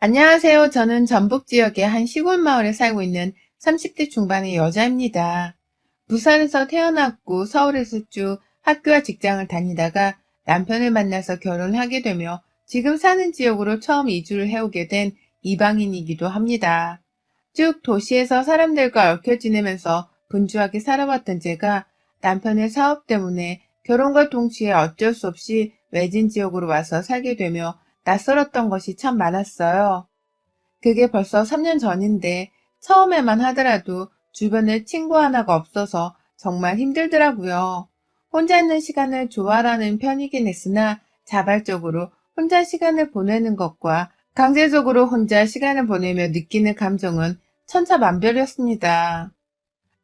안녕하세요. 저는 전북 지역의 한 시골 마을에 살고 있는 30대 중반의 여자입니다. 부산에서 태어났고 서울에서 쭉 학교와 직장을 다니다가 남편을 만나서 결혼하게 되며 지금 사는 지역으로 처음 이주를 해오게 된 이방인이기도 합니다. 쭉 도시에서 사람들과 얽혀 지내면서 분주하게 살아왔던 제가 남편의 사업 때문에 결혼과 동시에 어쩔 수 없이 외진 지역으로 와서 살게 되며 낯설었던 것이 참 많았어요. 그게 벌써 3년 전인데 처음에만 하더라도 주변에 친구 하나가 없어서 정말 힘들더라고요. 혼자 있는 시간을 좋아하는 편이긴 했으나 자발적으로 혼자 시간을 보내는 것과 강제적으로 혼자 시간을 보내며 느끼는 감정은 천차만별이었습니다.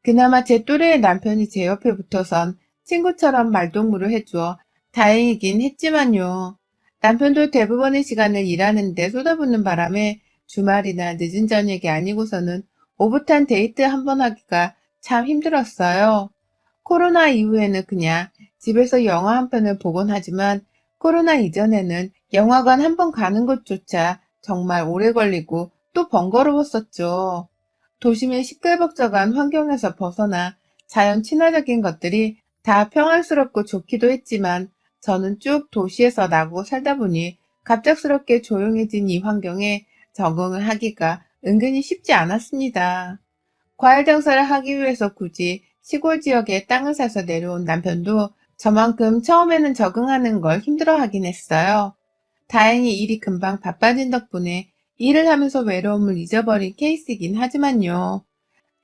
그나마 제 또래의 남편이 제 옆에 붙어선 친구처럼 말동무를 해주어 다행이긴 했지만요. 남편도 대부분의 시간을 일하는데 쏟아붓는 바람에 주말이나 늦은 저녁이 아니고서는 오붓한 데이트 한 번 하기가 참 힘들었어요. 코로나 이후에는 그냥 집에서 영화 한 편을 보곤 하지만 코로나 이전에는 영화관 한 번 가는 것조차 정말 오래 걸리고 또 번거로웠었죠. 도심의 시끌벅적한 환경에서 벗어나 자연 친화적인 것들이 다 평안스럽고 좋기도 했지만 저는 쭉 도시에서 나고 살다 보니 갑작스럽게 조용해진 이 환경에 적응을 하기가 은근히 쉽지 않았습니다. 과일 장사를 하기 위해서 굳이 시골 지역에 땅을 사서 내려온 남편도 저만큼 처음에는 적응하는 걸 힘들어하긴 했어요. 다행히 일이 금방 바빠진 덕분에 일을 하면서 외로움을 잊어버린 케이스이긴 하지만요.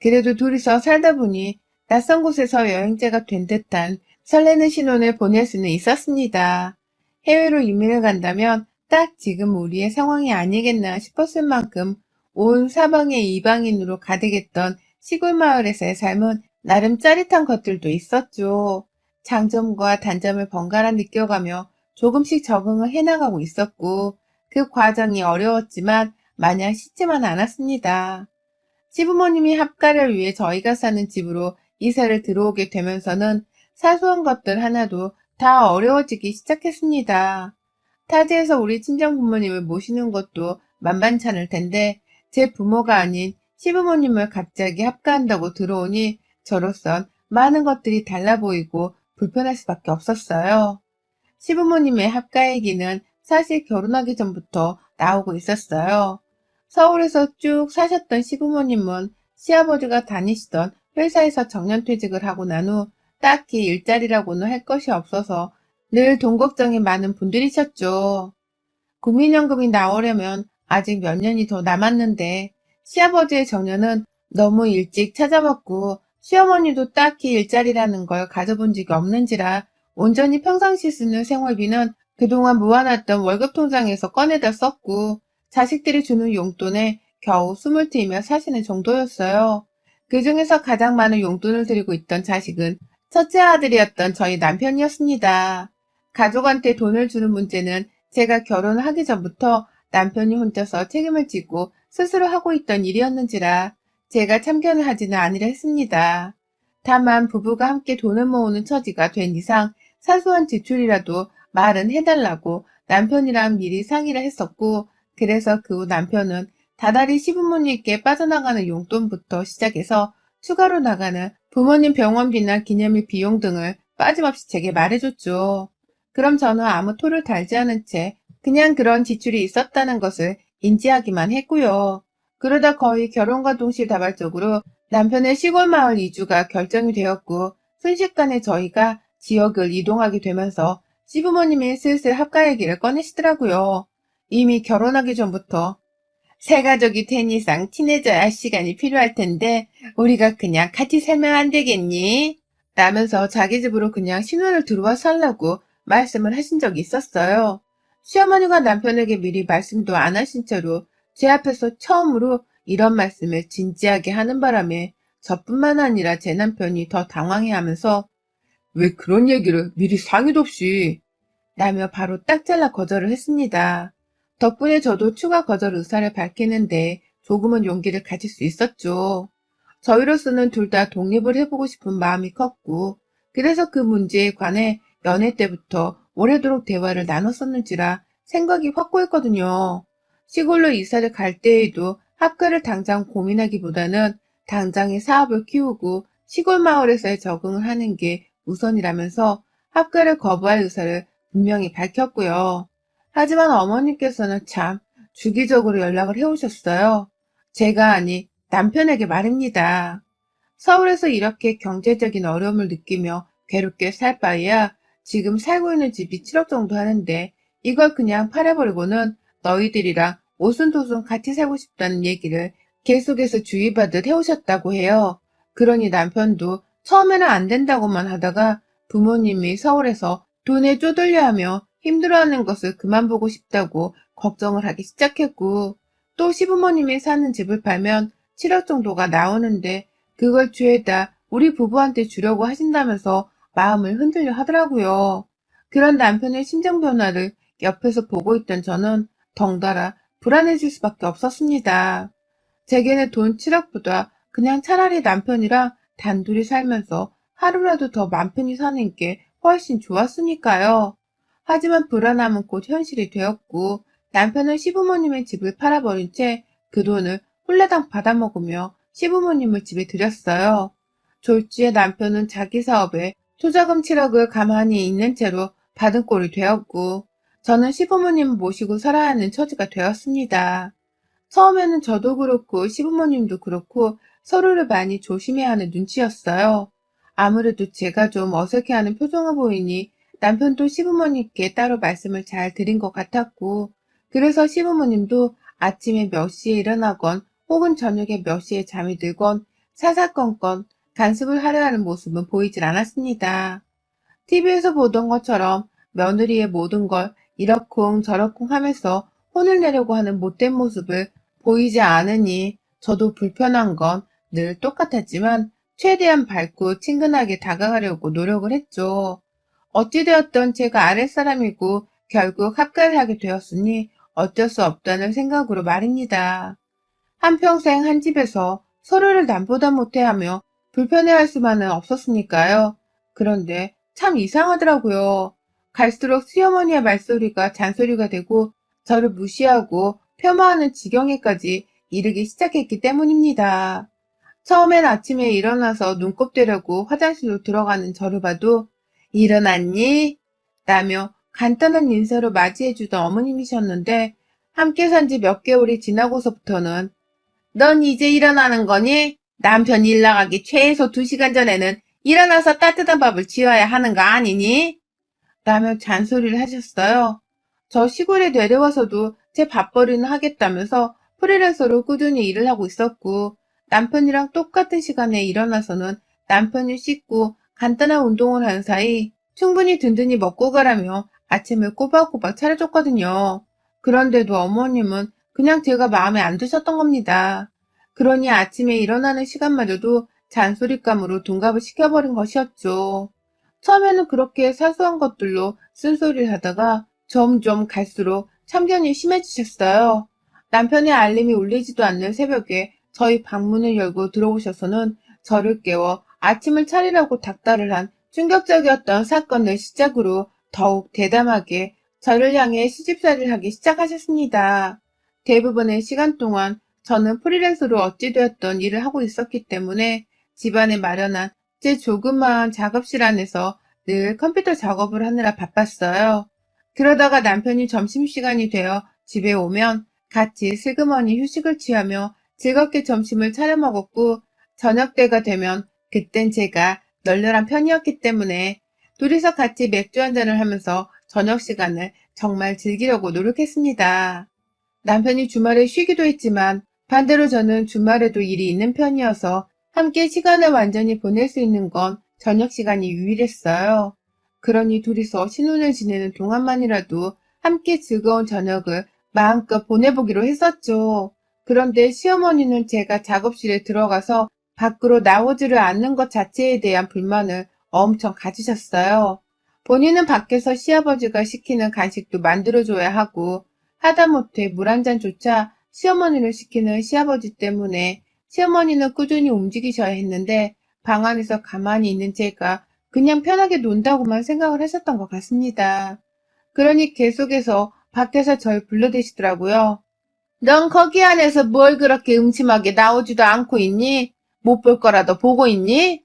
그래도 둘이서 살다 보니 낯선 곳에서 여행자가 된 듯한 설레는 신혼을 보낼 수는 있었습니다. 해외로 이민을 간다면 딱 지금 우리의 상황이 아니겠나 싶었을 만큼 온 사방에 이방인으로 가득했던 시골 마을에서의 삶은 나름 짜릿한 것들도 있었죠. 장점과 단점을 번갈아 느껴가며 조금씩 적응을 해나가고 있었고 그 과정이 어려웠지만 마냥 쉽지만 않았습니다. 시부모님이 합가를 위해 저희가 사는 집으로 이사를 들어오게 되면서는 사소한 것들 하나도 다 어려워지기 시작했습니다. 타지에서 우리 친정 부모님을 모시는 것도 만만찮을 텐데 제 부모가 아닌 시부모님을 갑자기 합가한다고 들어오니 저로선 많은 것들이 달라 보이고 불편할 수밖에 없었어요. 시부모님의 합가 얘기는 사실 결혼하기 전부터 나오고 있었어요. 서울에서 쭉 사셨던 시부모님은 시아버지가 다니시던 회사에서 정년퇴직을 하고 난 후 딱히 일자리라고는 할 것이 없어서 늘 돈 걱정이 많은 분들이셨죠. 국민연금이 나오려면 아직 몇 년이 더 남았는데 시아버지의 정년은 너무 일찍 찾아왔고 시어머니도 딱히 일자리라는 걸 가져본 적이 없는지라 온전히 평상시 쓰는 생활비는 그동안 모아놨던 월급 통장에서 꺼내다 썼고 자식들이 주는 용돈에 겨우 숨을 트이며 사시는 정도였어요. 그 중에서 가장 많은 용돈을 드리고 있던 자식은 첫째 아들이었던 저희 남편이었습니다. 가족한테 돈을 주는 문제는 제가 결혼을 하기 전부터 남편이 혼자서 책임을 지고 스스로 하고 있던 일이었는지라 제가 참견을 하지는 아니라 했습니다. 다만 부부가 함께 돈을 모으는 처지가 된 이상 사소한 지출이라도 말은 해달라고 남편이랑 미리 상의를 했었고 그래서 그 후 남편은 다달이 시부모님께 빠져나가는 용돈부터 시작해서 추가로 나가는 부모님 병원비나 기념일 비용 등을 빠짐없이 제게 말해줬죠. 그럼 저는 아무 토를 달지 않은 채 그냥 그런 지출이 있었다는 것을 인지하기만 했고요. 그러다 거의 결혼과 동시다발적으로 남편의 시골 마을 이주가 결정이 되었고 순식간에 저희가 지역을 이동하게 되면서 시부모님이 슬슬 합가 얘기를 꺼내시더라고요. 이미 결혼하기 전부터 새 가족이 된 이상 친해져야 할 시간이 필요할 텐데 우리가 그냥 같이 살면 안 되겠니? 라면서 자기 집으로 그냥 신혼을 들어와 살라고 말씀을 하신 적이 있었어요. 시어머니가 남편에게 미리 말씀도 안 하신 채로 제 앞에서 처음으로 이런 말씀을 진지하게 하는 바람에 저뿐만 아니라 제 남편이 더 당황해하면서 왜 그런 얘기를 미리 상의도 없이 라며 바로 딱 잘라 거절을 했습니다. 덕분에 저도 추가 거절 의사를 밝히는데 조금은 용기를 가질 수 있었죠. 저희로서는 둘 다 독립을 해보고 싶은 마음이 컸고 그래서 그 문제에 관해 연애 때부터 오래도록 대화를 나눴었는지라 생각이 확고했거든요. 시골로 이사를 갈 때에도 학교를 당장 고민하기보다는 당장의 사업을 키우고 시골 마을에서의 적응을 하는 게 우선이라면서 학교를 거부할 의사를 분명히 밝혔고요. 하지만 어머님께서는 참 주기적으로 연락을 해오셨어요. 제가 아니 남편에게 말입니다. 서울에서 이렇게 경제적인 어려움을 느끼며 괴롭게 살 바에야 지금 살고 있는 집이 7억 정도 하는데 이걸 그냥 팔아버리고는 너희들이랑 오순도순 같이 살고 싶다는 얘기를 계속해서 주의받듯 해오셨다고 해요. 그러니 남편도 처음에는 안 된다고만 하다가 부모님이 서울에서 돈에 쪼들려 하며 힘들어하는 것을 그만 보고 싶다고 걱정을 하기 시작했고, 또 시부모님이 사는 집을 팔면 7억 정도가 나오는데 그걸 죄다 우리 부부한테 주려고 하신다면서 마음을 흔들려 하더라고요. 그런 남편의 심정 변화를 옆에서 보고 있던 저는 덩달아 불안해질 수밖에 없었습니다. 제게는 돈 7억보다 그냥 차라리 남편이랑 단둘이 살면서 하루라도 더 맘 편히 사는 게 훨씬 좋았으니까요. 하지만 불안함은 곧 현실이 되었고 남편은 시부모님의 집을 팔아버린 채 그 돈을 홀라당 받아먹으며 시부모님을 집에 들였어요. 졸지에 남편은 자기 사업에 투자금 7억을 가만히 있는 채로 받은 꼴이 되었고 저는 시부모님을 모시고 살아야 하는 처지가 되었습니다. 처음에는 저도 그렇고 시부모님도 그렇고 서로를 많이 조심해야 하는 눈치였어요. 아무래도 제가 좀 어색해하는 표정을 보이니 남편도 시부모님께 따로 말씀을 잘 드린 것 같았고, 그래서 시부모님도 아침에 몇 시에 일어나건 혹은 저녁에 몇 시에 잠이 들건 사사건건 간섭을 하려 하는 모습은 보이질 않았습니다. TV에서 보던 것처럼 며느리의 모든 걸 이러쿵 저러쿵 하면서 혼을 내려고 하는 못된 모습을 보이지 않으니 저도 불편한 건 늘 똑같았지만 최대한 밝고 친근하게 다가가려고 노력을 했죠. 어찌되었던 제가 아랫사람이고 결국 합가를 하게 되었으니 어쩔 수 없다는 생각으로 말입니다. 한평생 한 집에서 서로를 남보다 못해하며 불편해할 수만은 없었으니까요. 그런데 참 이상하더라고요. 갈수록 시어머니의 말소리가 잔소리가 되고 저를 무시하고 폄하하는 지경에까지 이르기 시작했기 때문입니다. 처음엔 아침에 일어나서 눈곱 대려고 화장실로 들어가는 저를 봐도 일어났니? 라며 간단한 인사로 맞이해주던 어머님이셨는데 함께 산 지 몇 개월이 지나고서부터는 넌 이제 일어나는 거니? 남편 일 나가기 최소 2시간 전에는 일어나서 따뜻한 밥을 지어야 하는 거 아니니? 라며 잔소리를 하셨어요. 저 시골에 내려와서도 제 밥벌이는 하겠다면서 프리랜서로 꾸준히 일을 하고 있었고 남편이랑 똑같은 시간에 일어나서는 남편이 씻고 간단한 운동을 하는 사이 충분히 든든히 먹고 가라며 아침을 꼬박꼬박 차려줬거든요. 그런데도 어머님은 그냥 제가 마음에 안 드셨던 겁니다. 그러니 아침에 일어나는 시간마저도 잔소리감으로 둔갑을 시켜버린 것이었죠. 처음에는 그렇게 사소한 것들로 쓴소리를 하다가 점점 갈수록 참견이 심해지셨어요. 남편의 알림이 울리지도 않는 새벽에 저희 방문을 열고 들어오셔서는 저를 깨워 아침을 차리라고 닥달을 한 충격적이었던 사건을 시작으로 더욱 대담하게 저를 향해 시집살이를 하기 시작하셨습니다. 대부분의 시간 동안 저는 프리랜서로 어찌되었던 일을 하고 있었기 때문에 집안에 마련한 제 조그마한 작업실 안에서 늘 컴퓨터 작업을 하느라 바빴어요. 그러다가 남편이 점심시간이 되어 집에 오면 같이 슬그머니 휴식을 취하며 즐겁게 점심을 차려 먹었고 저녁 때가 되면 그땐 제가 널널한 편이었기 때문에 둘이서 같이 맥주 한잔을 하면서 저녁 시간을 정말 즐기려고 노력했습니다. 남편이 주말에 쉬기도 했지만 반대로 저는 주말에도 일이 있는 편이어서 함께 시간을 완전히 보낼 수 있는 건 저녁 시간이 유일했어요. 그러니 둘이서 신혼을 지내는 동안만이라도 함께 즐거운 저녁을 마음껏 보내보기로 했었죠. 그런데 시어머니는 제가 작업실에 들어가서 밖으로 나오지를 않는 것 자체에 대한 불만을 엄청 가지셨어요. 본인은 밖에서 시아버지가 시키는 간식도 만들어줘야 하고 하다못해 물 한 잔조차 시어머니를 시키는 시아버지 때문에 시어머니는 꾸준히 움직이셔야 했는데 방 안에서 가만히 있는 제가 그냥 편하게 논다고만 생각을 하셨던 것 같습니다. 그러니 계속해서 밖에서 절 불러대시더라고요. 넌 거기 안에서 뭘 그렇게 음침하게 나오지도 않고 있니? 못 볼 거라도 보고 있니?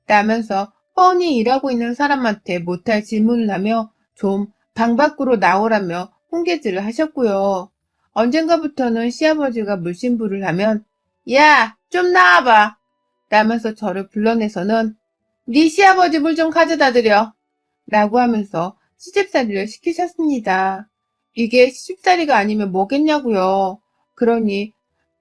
라면서 뻔히 일하고 있는 사람한테 못할 질문을 하며 좀 방 밖으로 나오라며 훈계질을 하셨고요. 언젠가부터는 시아버지가 물심부를 하면 야, 좀 나와봐 라면서 저를 불러내서는 네 시아버지 물 좀 가져다 드려 라고 하면서 시집살이를 시키셨습니다. 이게 시집살이가 아니면 뭐겠냐고요. 그러니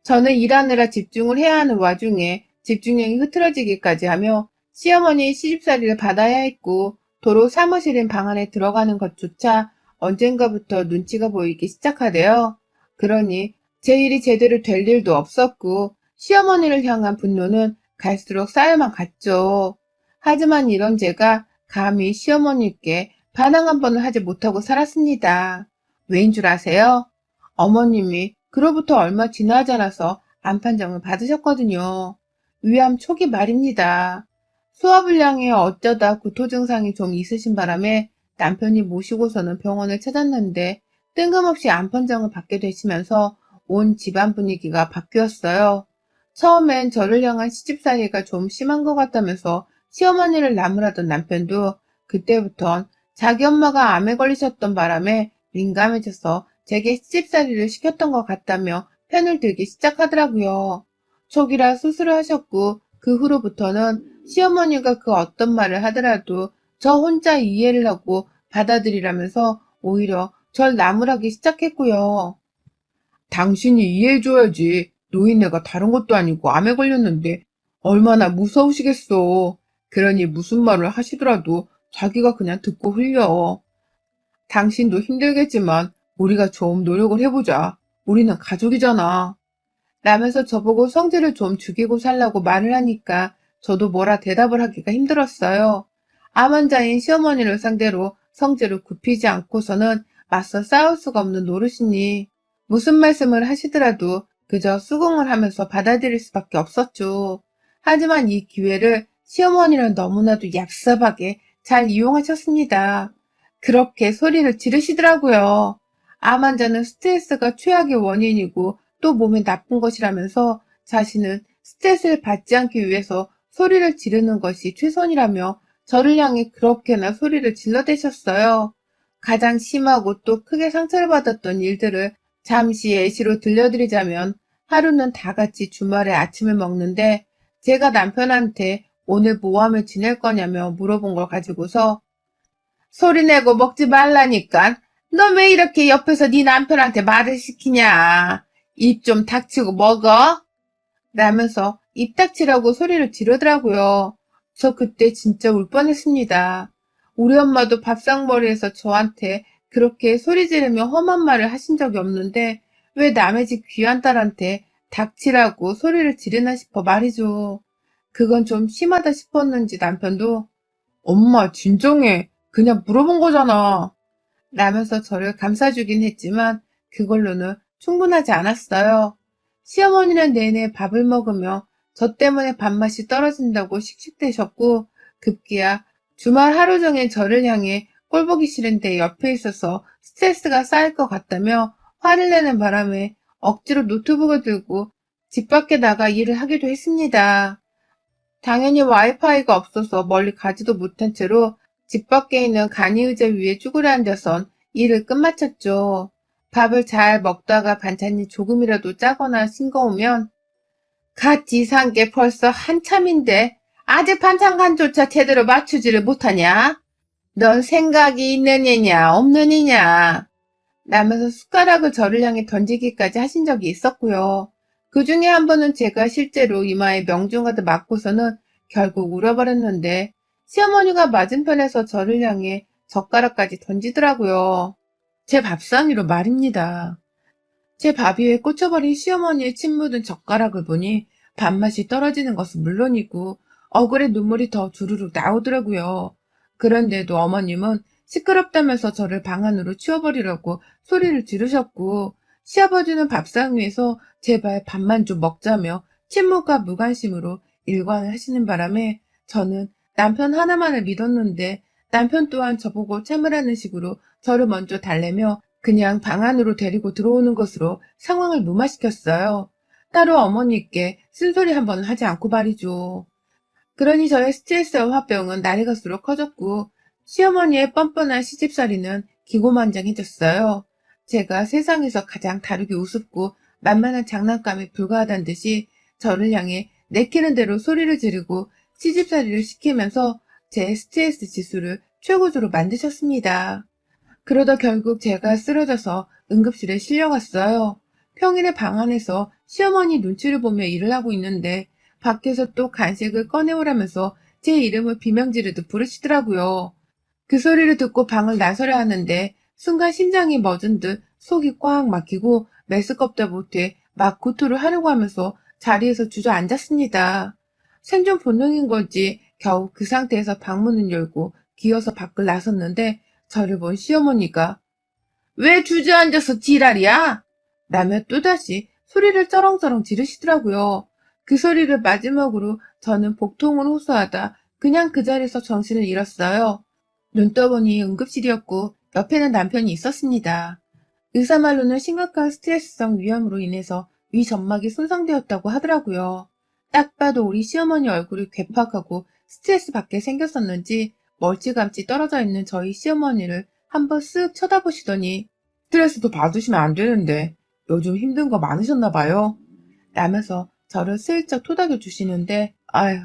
저는 일하느라 집중을 해야 하는 와중에 집중력이 흐트러지기까지 하며 시어머니의 시집살이를 받아야 했고 도로 사무실인 방 안에 들어가는 것조차 언젠가부터 눈치가 보이기 시작하대요. 그러니 제 일이 제대로 될 일도 없었고 시어머니를 향한 분노는 갈수록 쌓여만 갔죠. 하지만 이런 제가 감히 시어머니께 반항 한 번을 하지 못하고 살았습니다. 왜인 줄 아세요? 어머님이 그로부터 얼마 지나지 않아서 암 판정을 받으셨거든요. 위암 초기 말입니다. 소화불량에 어쩌다 구토 증상이 좀 있으신 바람에 남편이 모시고서는 병원을 찾았는데 뜬금없이 암 판정을 받게 되시면서 온 집안 분위기가 바뀌었어요. 처음엔 저를 향한 시집살이가 좀 심한 것 같다면서 시어머니를 나무라던 남편도 그때부턴 자기 엄마가 암에 걸리셨던 바람에 민감해져서 제게 시집살이를 시켰던 것 같다며 편을 들기 시작하더라고요. 초기라 수술을 하셨고 그 후로부터는 시어머니가 그 어떤 말을 하더라도 저 혼자 이해를 하고 받아들이라면서 오히려 절 나무라기 시작했고요. 당신이 이해해줘야지. 노인네가 다른 것도 아니고 암에 걸렸는데 얼마나 무서우시겠어. 그러니 무슨 말을 하시더라도 자기가 그냥 듣고 흘려. 당신도 힘들겠지만 우리가 좀 노력을 해보자. 우리는 가족이잖아. 라면서 저보고 성질을 좀 죽이고 살라고 말을 하니까 저도 뭐라 대답을 하기가 힘들었어요. 암 환자인 시어머니를 상대로 성질을 굽히지 않고서는 맞서 싸울 수가 없는 노릇이니 무슨 말씀을 하시더라도 그저 수긍을 하면서 받아들일 수밖에 없었죠. 하지만 이 기회를 시어머니는 너무나도 얍삽하게 잘 이용하셨습니다. 그렇게 소리를 지르시더라고요. 암 환자는 스트레스가 최악의 원인이고 또 몸에 나쁜 것이라면서 자신은 스트레스를 받지 않기 위해서 소리를 지르는 것이 최선이라며 저를 향해 그렇게나 소리를 질러대셨어요. 가장 심하고 또 크게 상처를 받았던 일들을 잠시 예시로 들려드리자면 하루는 다 같이 주말에 아침을 먹는데 제가 남편한테 오늘 뭐 하며 지낼 거냐며 물어본 걸 가지고서 소리내고 먹지 말라니까. 너 왜 이렇게 옆에서 네 남편한테 말을 시키냐. 입 좀 닥치고 먹어. 라면서 입 닥치라고 소리를 지르더라고요. 저 그때 진짜 울 뻔했습니다. 우리 엄마도 밥상머리에서 저한테 그렇게 소리 지르며 험한 말을 하신 적이 없는데 왜 남의 집 귀한 딸한테 닥치라고 소리를 지르나 싶어 말이죠. 그건 좀 심하다 싶었는지 남편도 엄마 진정해. 그냥 물어본 거잖아. 라면서 저를 감싸주긴 했지만 그걸로는 충분하지 않았어요. 시어머니는 내내 밥을 먹으며 저 때문에 밥맛이 떨어진다고 씩씩대셨고 급기야 주말 하루 종일 저를 향해 꼴보기 싫은데 옆에 있어서 스트레스가 쌓일 것 같다며 화를 내는 바람에 억지로 노트북을 들고 집 밖에 나가 일을 하기도 했습니다. 당연히 와이파이가 없어서 멀리 가지도 못한 채로 집 밖에 있는 간이의자 위에 쭈그려 앉아선 일을 끝마쳤죠. 밥을 잘 먹다가 반찬이 조금이라도 짜거나 싱거우면 같이 산 게 벌써 한참인데 아직 반찬 간조차 제대로 맞추지를 못하냐? 넌 생각이 있는 애냐 없는 애냐? 라면서 숟가락을 저를 향해 던지기까지 하신 적이 있었고요. 그 중에 한 번은 제가 실제로 이마에 명중하듯 맞고서는 결국 울어버렸는데 시어머니가 맞은편에서 저를 향해 젓가락까지 던지더라고요. 제 밥상위로 말입니다. 제 밥 위에 꽂혀버린 시어머니의 침 묻은 젓가락을 보니 밥맛이 떨어지는 것은 물론이고 억울해 눈물이 더 주르륵 나오더라고요. 그런데도 어머님은 시끄럽다면서 저를 방 안으로 치워버리려고 소리를 지르셨고 시아버지는 밥상 위에서 제발 밥만 좀 먹자며 침묵과 무관심으로 일관을 하시는 바람에 저는 남편 하나만을 믿었는데 남편 또한 저보고 참으라는 식으로 저를 먼저 달래며 그냥 방 안으로 데리고 들어오는 것으로 상황을 무마시켰어요. 따로 어머니께 쓴소리 한 번은 하지 않고 말이죠. 그러니 저의 스트레스와 화병은 날이 갈수록 커졌고 시어머니의 뻔뻔한 시집살이는 기고만장해졌어요. 제가 세상에서 가장 다루기 우습고 만만한 장난감에 불과하다는 듯이 저를 향해 내키는 대로 소리를 지르고 시집살이를 시키면서 제 스트레스 지수를 최고조로 만드셨습니다. 그러다 결국 제가 쓰러져서 응급실에 실려갔어요. 평일에 방 안에서 시어머니 눈치를 보며 일을 하고 있는데 밖에서 또 간식을 꺼내오라면서 제 이름을 비명 지르듯 부르시더라고요. 그 소리를 듣고 방을 나서려 하는데 순간 심장이 멎은 듯 속이 꽉 막히고 메스껍다 못해 막 구토를 하려고 하면서 자리에서 주저앉았습니다. 생존 본능인 건지 겨우 그 상태에서 방문을 열고 기어서 밖을 나섰는데 저를 본 시어머니가 왜 주저앉아서 지랄이야? 라며 또다시 소리를 쩌렁쩌렁 지르시더라고요. 그 소리를 마지막으로 저는 복통을 호소하다 그냥 그 자리에서 정신을 잃었어요. 눈 떠보니 응급실이었고 옆에는 남편이 있었습니다. 의사 말로는 심각한 스트레스성 위염으로 인해서 위 점막이 손상되었다고 하더라고요. 딱 봐도 우리 시어머니 얼굴이 괴팍하고 스트레스 받게 생겼었는지 멀찌감치 떨어져 있는 저희 시어머니를 한번 쓱 쳐다보시더니 스트레스도 받으시면 안 되는데 요즘 힘든 거 많으셨나 봐요. 라면서 저를 슬쩍 토닥여 주시는데 아휴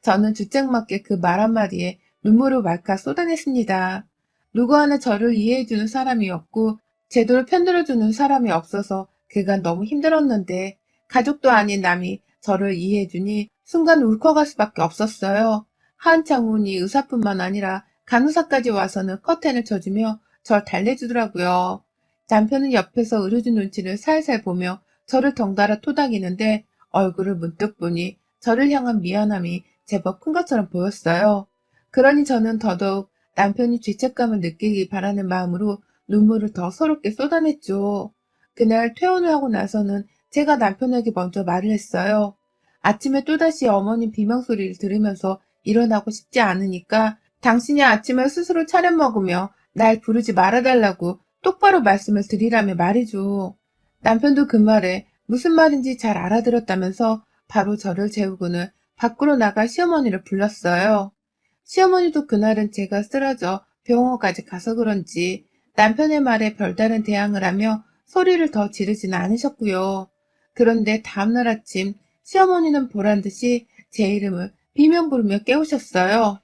저는 주책맞게 그 말 한마디에 눈물을 왈칵 쏟아냈습니다. 누구 하나 저를 이해해주는 사람이 없고 제대로 편들어주는 사람이 없어서 그간 너무 힘들었는데 가족도 아닌 남이 저를 이해해주니 순간 울컥할 수밖에 없었어요. 한창훈이 의사뿐만 아니라 간호사까지 와서는 커튼을 쳐주며 절 달래주더라고요. 남편은 옆에서 의료진 눈치를 살살 보며 저를 덩달아 토닥이는데 얼굴을 문득 보니 저를 향한 미안함이 제법 큰 것처럼 보였어요. 그러니 저는 더더욱 남편이 죄책감을 느끼기 바라는 마음으로 눈물을 더 서럽게 쏟아냈죠. 그날 퇴원을 하고 나서는 제가 남편에게 먼저 말을 했어요. 아침에 또다시 어머님 비명소리를 들으면서 일어나고 싶지 않으니까 당신이 아침을 스스로 차려 먹으며 날 부르지 말아달라고 똑바로 말씀을 드리라며 말이죠. 남편도 그 말에 무슨 말인지 잘 알아들었다면서 바로 저를 재우고는 밖으로 나가 시어머니를 불렀어요. 시어머니도 그날은 제가 쓰러져 병원까지 가서 그런지 남편의 말에 별다른 대항을 하며 소리를 더 지르지는 않으셨고요. 그런데 다음날 아침 시어머니는 보란듯이 제 이름을 비명 부르며 깨우셨어요.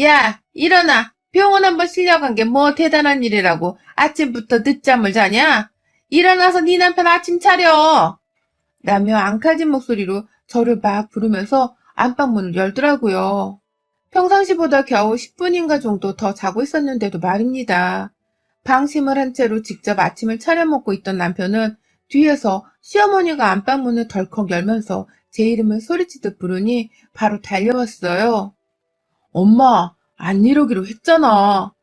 야, 일어나! 병원 한번 실려간 게 뭐 대단한 일이라고 아침부터 늦잠을 자냐? 일어나서 네 남편 아침 차려! 라며 앙칼진 목소리로 저를 막 부르면서 안방문을 열더라고요. 평상시보다 겨우 10분인가 정도 더 자고 있었는데도 말입니다. 방심을 한 채로 직접 아침을 차려 먹고 있던 남편은 뒤에서 시어머니가 안방문을 덜컥 열면서 제 이름을 소리치듯 부르니 바로 달려왔어요. 엄마, 안 이러기로 했잖아.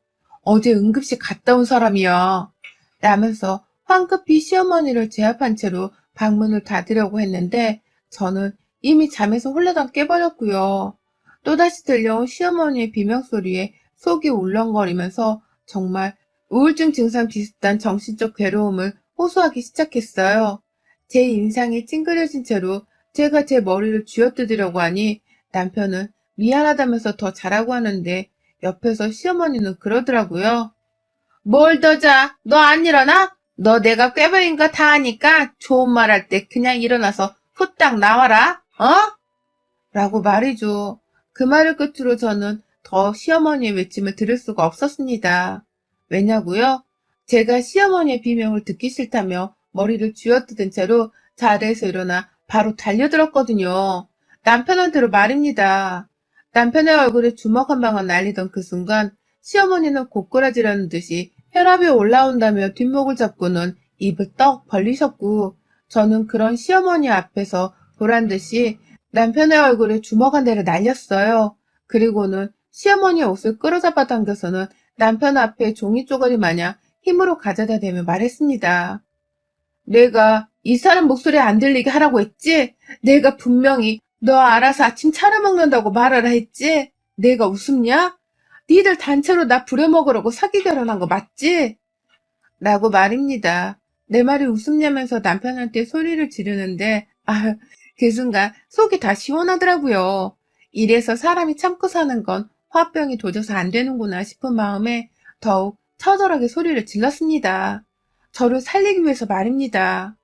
어제 응급실 갔다 온 사람이야. 라면서 황급히 시어머니를 제압한 채로 방문을 닫으려고 했는데 저는 이미 잠에서 홀라당 깨버렸고요. 또다시 들려온 시어머니의 비명소리에 속이 울렁거리면서 정말 우울증 증상 비슷한 정신적 괴로움을 호소하기 시작했어요. 제 인상이 찡그려진 채로 제가 제 머리를 쥐어뜯으려고 하니 남편은 미안하다면서 더 자라고 하는데 옆에서 시어머니는 그러더라고요. 뭘 더 자? 너 안 일어나? 너 내가 꾀병인 거 다 아니까 좋은 말 할 때 그냥 일어나서 후딱 나와라. 어? 라고 말이죠. 그 말을 끝으로 저는 더 시어머니의 외침을 들을 수가 없었습니다. 왜냐고요? 제가 시어머니의 비명을 듣기 싫다며 머리를 쥐어뜯은 채로 자리에서 일어나 바로 달려들었거든요. 남편한테로 말입니다. 남편의 얼굴에 주먹 한 방울 날리던 그 순간 시어머니는 고꾸라지라는 듯이 혈압이 올라온다며 뒷목을 잡고는 입을 떡 벌리셨고 저는 그런 시어머니 앞에서 보란듯이 남편의 얼굴에 주먹 한 대를 날렸어요. 그리고는 시어머니의 옷을 끌어잡아 당겨서는 남편 앞에 종이 쪼가리 마냥 힘으로 가져다 대며 말했습니다. 내가 이 사람 목소리 안 들리게 하라고 했지? 내가 분명히 너 알아서 아침 차려 먹는다고 말하라 했지? 내가 웃음냐? 니들 단체로 나 부려먹으라고 사기 결혼한 거 맞지? 라고 말입니다. 내 말이 웃음냐면서 남편한테 소리를 지르는데, 그 순간 속이 다 시원하더라고요. 이래서 사람이 참고 사는 건 화병이 도져서 안 되는구나 싶은 마음에 더욱 처절하게 소리를 질렀습니다. 저를 살리기 위해서 말입니다.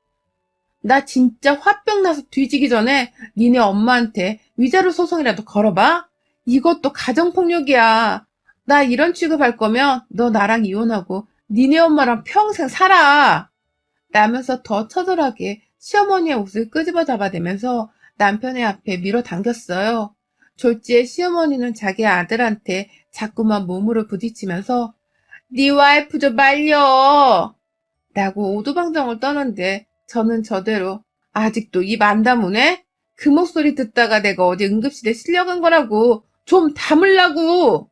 나 진짜 화병 나서 뒤지기 전에 니네 엄마한테 위자료 소송이라도 걸어봐? 이것도 가정폭력이야. 나 이런 취급할 거면 너 나랑 이혼하고 니네 엄마랑 평생 살아. 라면서 더 처절하게 시어머니의 옷을 끄집어 잡아대면서 남편의 앞에 밀어당겼어요. 졸지에 시어머니는 자기 아들한테 자꾸만 몸으로 부딪히면서 네 와이프 좀 말려 라고 오두방정을 떠는데 저는 저대로 아직도 입 안 다무네? 그 목소리 듣다가 내가 어디 응급실에 실려간 거라고 좀 담으려고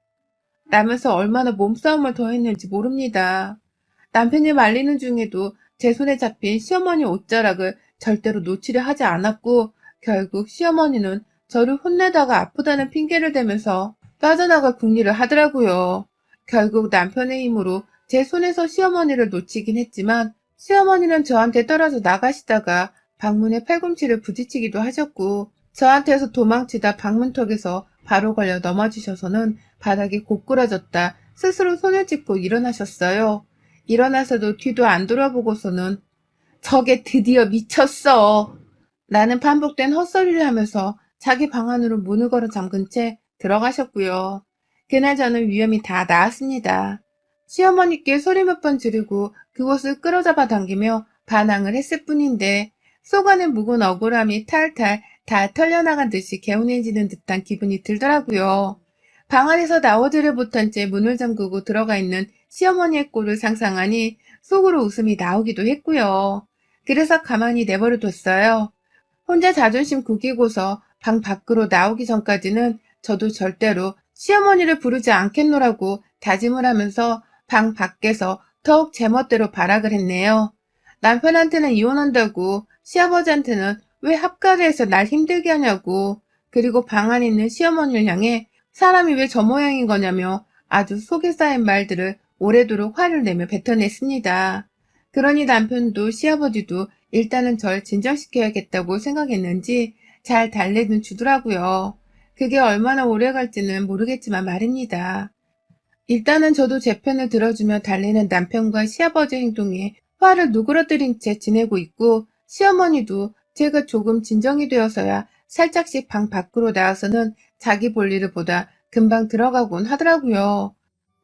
라면서 얼마나 몸싸움을 더 했는지 모릅니다. 남편이 말리는 중에도 제 손에 잡힌 시어머니 옷자락을 절대로 놓치려 하지 않았고 결국 시어머니는 저를 혼내다가 아프다는 핑계를 대면서 빠져나갈 궁리를 하더라고요. 결국 남편의 힘으로 제 손에서 시어머니를 놓치긴 했지만 시어머니는 저한테 떨어져 나가시다가 방문에 팔꿈치를 부딪히기도 하셨고 저한테서 도망치다 방문턱에서 바로 걸려 넘어지셔서는 바닥이 고꾸라졌다 스스로 손을 짚고 일어나셨어요. 일어나서도 뒤도 안 돌아보고서는 저게 드디어 미쳤어. 라는 반복된 헛소리를 하면서 자기 방 안으로 문을 걸어 잠근 채 들어가셨고요. 그날 저는 위험이 다 나았습니다. 시어머니께 소리 몇 번 지르고 그곳을 끌어잡아 당기며 반항을 했을 뿐인데 속 안에 묵은 억울함이 탈탈 다 털려나간 듯이 개운해지는 듯한 기분이 들더라고요. 방 안에서 나오지를 못한 채 문을 잠그고 들어가 있는 시어머니의 꼴을 상상하니 속으로 웃음이 나오기도 했고요. 그래서 가만히 내버려 뒀어요. 혼자 자존심 구기고서 방 밖으로 나오기 전까지는 저도 절대로 시어머니를 부르지 않겠노라고 다짐을 하면서 방 밖에서 더욱 제멋대로 발악을 했네요. 남편한테는 이혼한다고, 시아버지한테는 왜 합가를 해서 날 힘들게 하냐고, 그리고 방 안에 있는 시어머니를 향해 사람이 왜 저 모양인 거냐며 아주 속에 쌓인 말들을 오래도록 화를 내며 뱉어냈습니다. 그러니 남편도 시아버지도 일단은 절 진정시켜야겠다고 생각했는지 잘 달래는 주더라고요. 그게 얼마나 오래 갈지는 모르겠지만 말입니다. 일단은 저도 제 편을 들어주며 달래는 남편과 시아버지 행동에 화를 누그러뜨린 채 지내고 있고 시어머니도 제가 조금 진정이 되어서야 살짝씩 방 밖으로 나와서는 자기 볼일을 보다 금방 들어가곤 하더라고요.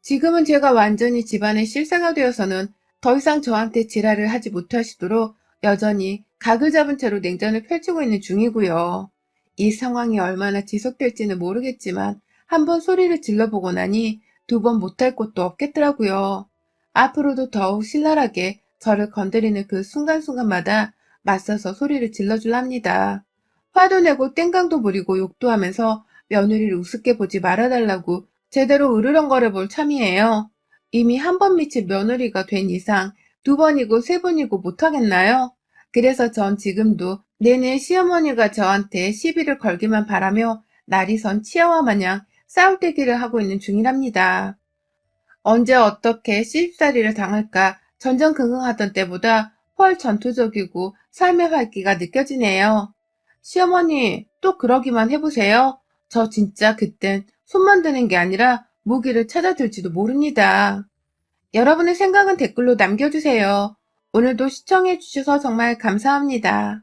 지금은 제가 완전히 집안의 실세가 되어서는 더 이상 저한테 지랄을 하지 못하시도록 여전히 각을 잡은 채로 냉전을 펼치고 있는 중이고요. 이 상황이 얼마나 지속될지는 모르겠지만 한번 소리를 질러보고 나니 두 번 못할 것도 없겠더라고요. 앞으로도 더욱 신랄하게 저를 건드리는 그 순간순간마다 맞서서 소리를 질러줄랍니다. 화도 내고 땡깡도 부리고 욕도 하면서 며느리를 우습게 보지 말아달라고 제대로 으르렁거려 볼 참이에요. 이미 한 번 미친 며느리가 된 이상 두 번이고 세 번이고 못하겠나요? 그래서 전 지금도 내내 시어머니가 저한테 시비를 걸기만 바라며 날이 선 치아와 마냥 싸울때기를 하고 있는 중이랍니다. 언제 어떻게 시집살이를 당할까 전전긍긍하던 때보다 훨 전투적이고 삶의 활기가 느껴지네요. 시어머니, 또 그러기만 해보세요. 저 진짜 그땐 손만 드는 게 아니라 무기를 찾아들지도 모릅니다. 여러분의 생각은 댓글로 남겨주세요. 오늘도 시청해주셔서 정말 감사합니다.